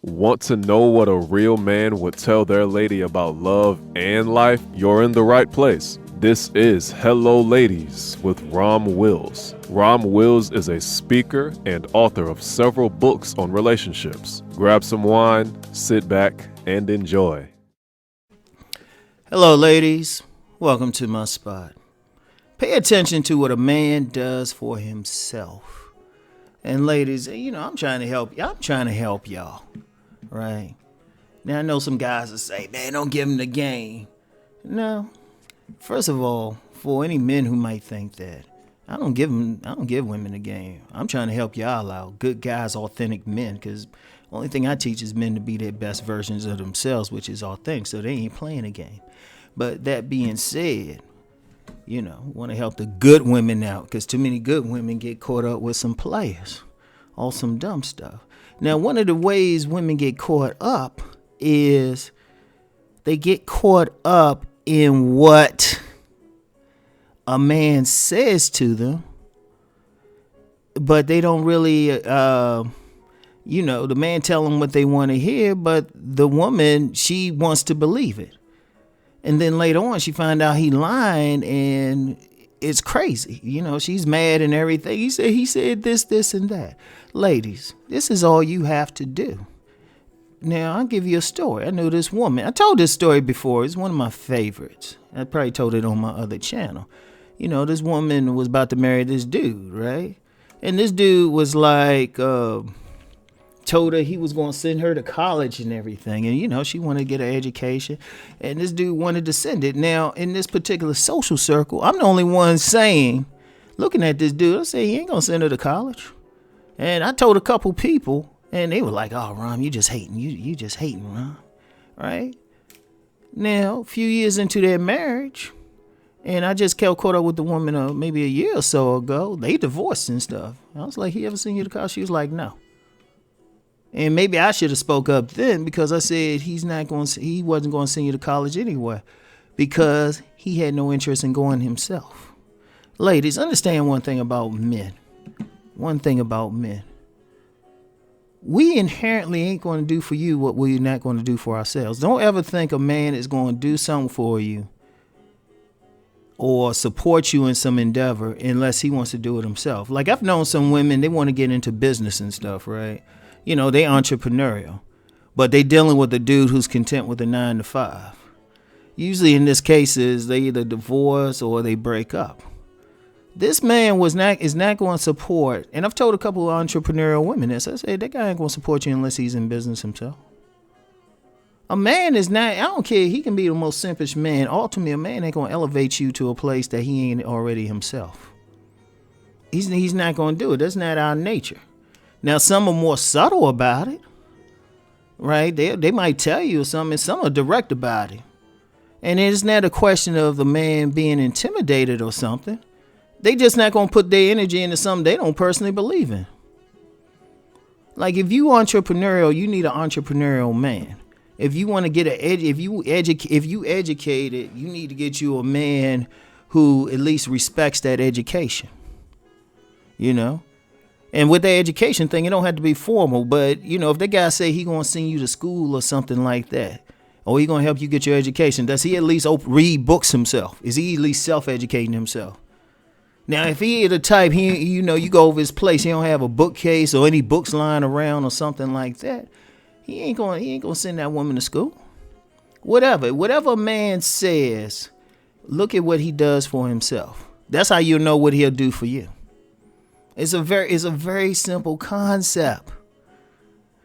Want to know what a real man would tell their lady about love and life? You're in the right place. This is Hello Ladies with Rom Wills. Rom Wills is a speaker and author of several books on relationships. Grab some wine, sit back, and enjoy. Hello, ladies. Welcome to my spot. Pay attention to what a man does for himself. And ladies, I'm trying to help you. I'm trying to help y'all. Right? Now, I know some guys will say, man, don't give him the game. No. First of all, for any men who might think that, I don't give women the game. I'm trying to help y'all out. Good guys, authentic men, because the only thing I teach is men to be their best versions of themselves, which is authentic, so they ain't playing a game. But that being said, want to help the good women out, because too many good women get caught up with some players or some dumb stuff. Now, one of the ways women get caught up is they get caught up in what a man says to them, but they don't really, the man tell them what they want to hear, but the woman, she wants to believe it. And then later on, she find out he lying, and it's crazy. She's mad and everything. He said this, and that. Ladies, this is all you have to do. Now, I'll give you a story. I knew this woman. I told this story before. It's one of my favorites. I probably told it on my other channel. This woman was about to marry this dude, right? And this dude was like, told her he was going to send her to college and everything. And, she wanted to get an education. And this dude wanted to send it. Now, in this particular social circle, I'm the only one looking at this dude, I say, he ain't going to send her to college. And I told a couple people, and they were like, oh, Rom, you just hating. You just hating, Rom. Right? Now, a few years into their marriage, and I just kept caught up with the woman maybe a year or so ago. They divorced and stuff. I was like, he ever send you to college? She was like, no. And maybe I should have spoke up then, because I said he wasn't going to send you to college anyway, because he had no interest in going himself. Ladies, understand one thing about men. We inherently ain't going to do for you what we're not going to do for ourselves. Don't ever think a man is going to do something for you or support you in some endeavor unless he wants to do it himself. Like, I've known some women, they want to get into business and stuff, right? They entrepreneurial, but they dealing with a dude who's content with a 9 to 5. Usually in this cases, they either divorce or they break up. This man is not going to support, and I've told a couple of entrepreneurial women this. I said, that guy ain't going to support you unless he's in business himself. A man is not, I don't care, he can be the most simplest man. Ultimately, a man ain't going to elevate you to a place that he ain't already himself. He's not going to do it. That's not our nature. Now, some are more subtle about it, right? They might tell you something, and some are direct about it. And it's not a question of the man being intimidated or something. They just not going to put their energy into something they don't personally believe in. Like, if you entrepreneurial, you need an entrepreneurial man. If you want to get if you educated, you need to get you a man who at least respects that education. And with the education thing, it don't have to be formal, but if that guy say he gonna send you to school or something like that, or he gonna help you get your education, does he at least read books himself? Is he at least self-educating himself? Now, if he the type, you go over his place, he don't have a bookcase or any books lying around or something like that, he ain't gonna send that woman to school. Whatever a man says, look at what he does for himself. That's how you'll know what he'll do for you. It's a very simple concept.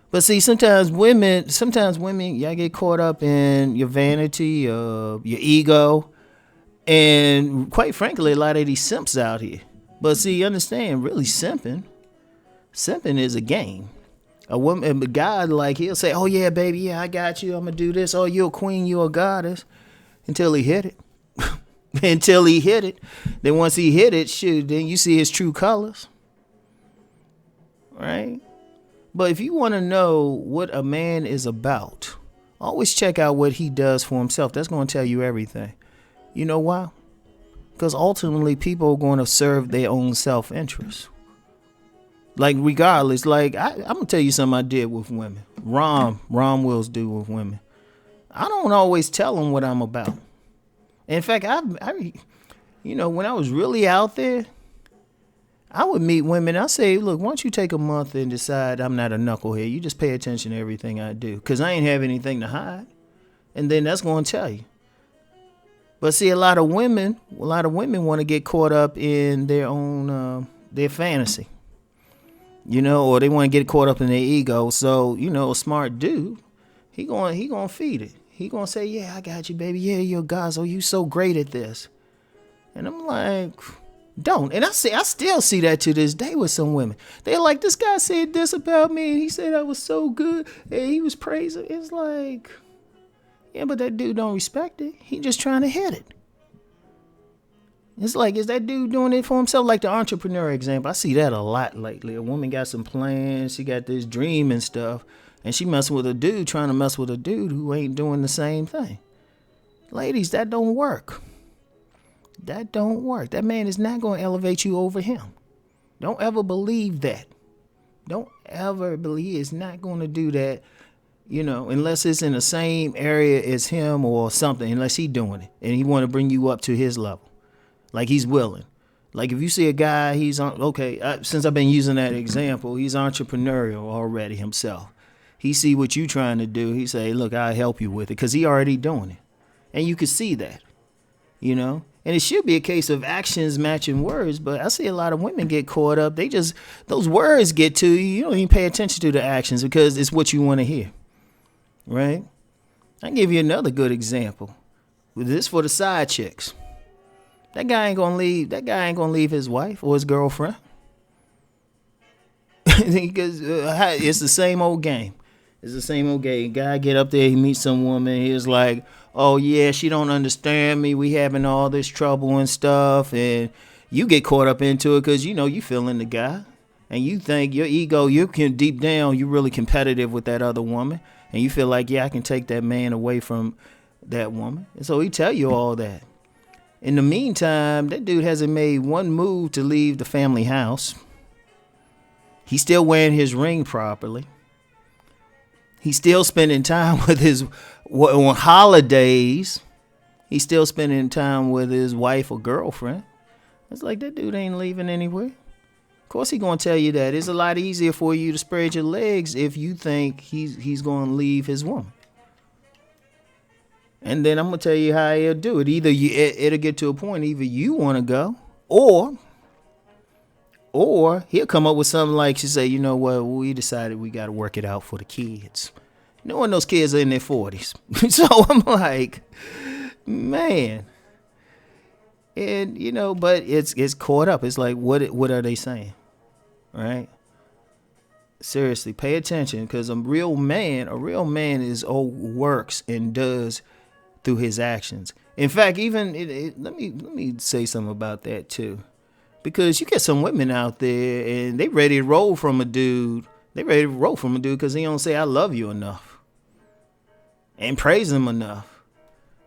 But see, sometimes women, y'all get caught up in your vanity, your ego, and quite frankly, a lot of these simps out here. But see, understand, really simping is a game. A guy, like, he'll say, oh yeah, baby, yeah, I got you, I'm gonna do this. Oh, you're a queen, you're a goddess, until he hit it. Then once he hit it, then you see his true colors. Right? But if you want to know what a man is about, always check out what he does for himself. That's going to tell you everything. You know why? Because ultimately people are going to serve their own self-interest. Like regardless, like I'm gonna tell you something I did with women. Rom Wills do with women. I don't always tell them what I'm about. In fact, I when I was really out there, I would meet women. I say, look, why don't you take a month and decide I'm not a knucklehead? You just pay attention to everything I do, because I ain't have anything to hide. And then that's going to tell you. But see, a lot of women want to get caught up in their own their fantasy, or they want to get caught up in their ego. So a smart dude, he gonna feed it. He gonna say, yeah, I got you, baby. Yeah, you're Gazo. You so great at this. And I'm like, don't. And I still see that to this day with some women. They're like, this guy said this about me, and he said I was so good, and he was praising. It's like, yeah, but that dude don't respect it. He just trying to hit it. It's like, is that dude doing it for himself? Like the entrepreneur example. I see that a lot lately. A woman got some plans. She got this dream and stuff. And she messing with a dude, trying to mess with a dude who ain't doing the same thing. Ladies, that don't work. That don't work. That man is not going to elevate you over him. Don't ever believe that. Don't ever believe he is not going to do that, unless it's in the same area as him or something, unless he doing it. And he want to bring you up to his level. Like he's willing. Like if you see a guy, since I've been using that example, he's entrepreneurial already himself. He see what you trying to do. He say, look, I'll help you with it, because he already doing it. And you can see that, And it should be a case of actions matching words, but I see a lot of women get caught up. Those words get to you. You don't even pay attention to the actions because it's what you want to hear, right? I can give you another good example. This for the side chicks. That guy ain't gonna leave his wife or his girlfriend. Because it's the same old game. It's the same old game. Guy get up there, he meets some woman. He's like, oh yeah, she don't understand me. We having all this trouble and stuff, and you get caught up into it because you feeling the guy, and you think your ego, you can deep down, you really competitive with that other woman, and you feel like, yeah, I can take that man away from that woman, and so he tell you all that. In the meantime, that dude hasn't made one move to leave the family house. He's still wearing his ring properly. He's still spending time with on holidays. He's still spending time with his wife or girlfriend. It's like, that dude ain't leaving anywhere. Of course he gonna tell you that. It's a lot easier for you to spread your legs if you think he's gonna leave his woman. And then I'm gonna tell you how he'll do it. Either it'll get to a point, either you want to go, or he'll come up with something like, she say, you know what, we decided we got to work it out for the kids. Knowing those kids are in their 40s. So I'm like, man. And, but it's caught up. It's like, what are they saying? Right? Seriously, pay attention, because a real man is works and does through his actions. In fact, even, let me say something about that too. Because you get some women out there and they ready to roll from a dude. They ready to roll from a dude because he don't say I love you enough and praise him enough.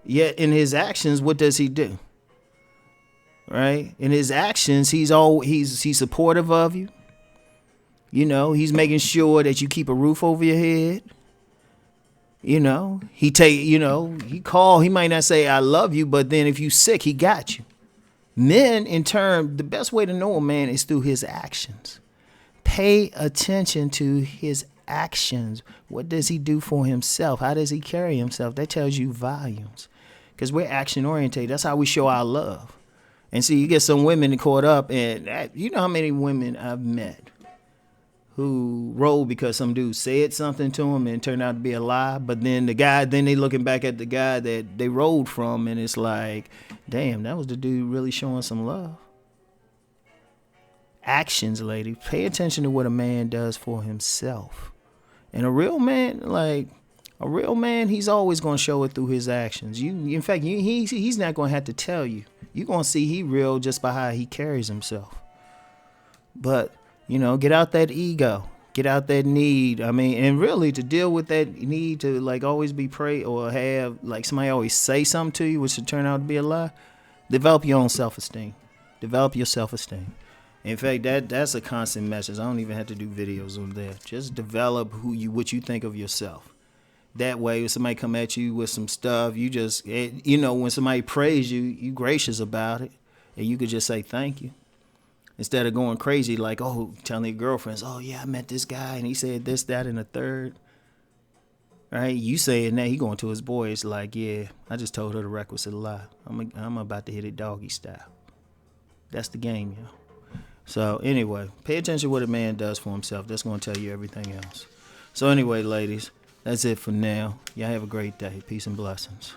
Yet in his actions, what does he do? Right? In his actions, he's supportive of you. He's making sure that you keep a roof over your head. He might not say I love you, but then if you sick, he got you. Men, in turn, the best way to know a man is through his actions. Pay attention to his actions. What does he do for himself? How does he carry himself? That tells you volumes, because we're action oriented. That's how we show our love. And see, you get some women caught up, and you know how many women I've met who rolled because some dude said something to him and it turned out to be a lie. But then they looking back at the guy that they rolled from, and it's like, damn, that was the dude really showing some love. Actions, lady. Pay attention to what a man does for himself. And a real man, he's always going to show it through his actions. He's not going to have to tell you. You're going to see he real just by how he carries himself. But get out that ego, get out that need. And really to deal with that need to like always be prayed or have like somebody always say something to you, which should turn out to be a lie. Develop your own self-esteem. Develop your self-esteem. In fact, that's a constant message. I don't even have to do videos on that. Just develop what you think of yourself. That way, when somebody come at you with some stuff, you just, when somebody praise you, you gracious about it, and you could just say thank you. Instead of going crazy like, telling your girlfriends, oh yeah, I met this guy and he said this, that, and the third. Right? You saying that, he going to his boys like, yeah, I just told her the requisite lie. I'm about to hit it doggy style. That's the game, yo. So anyway, pay attention to what a man does for himself. That's going to tell you everything else. So anyway, ladies, that's it for now. Y'all have a great day. Peace and blessings.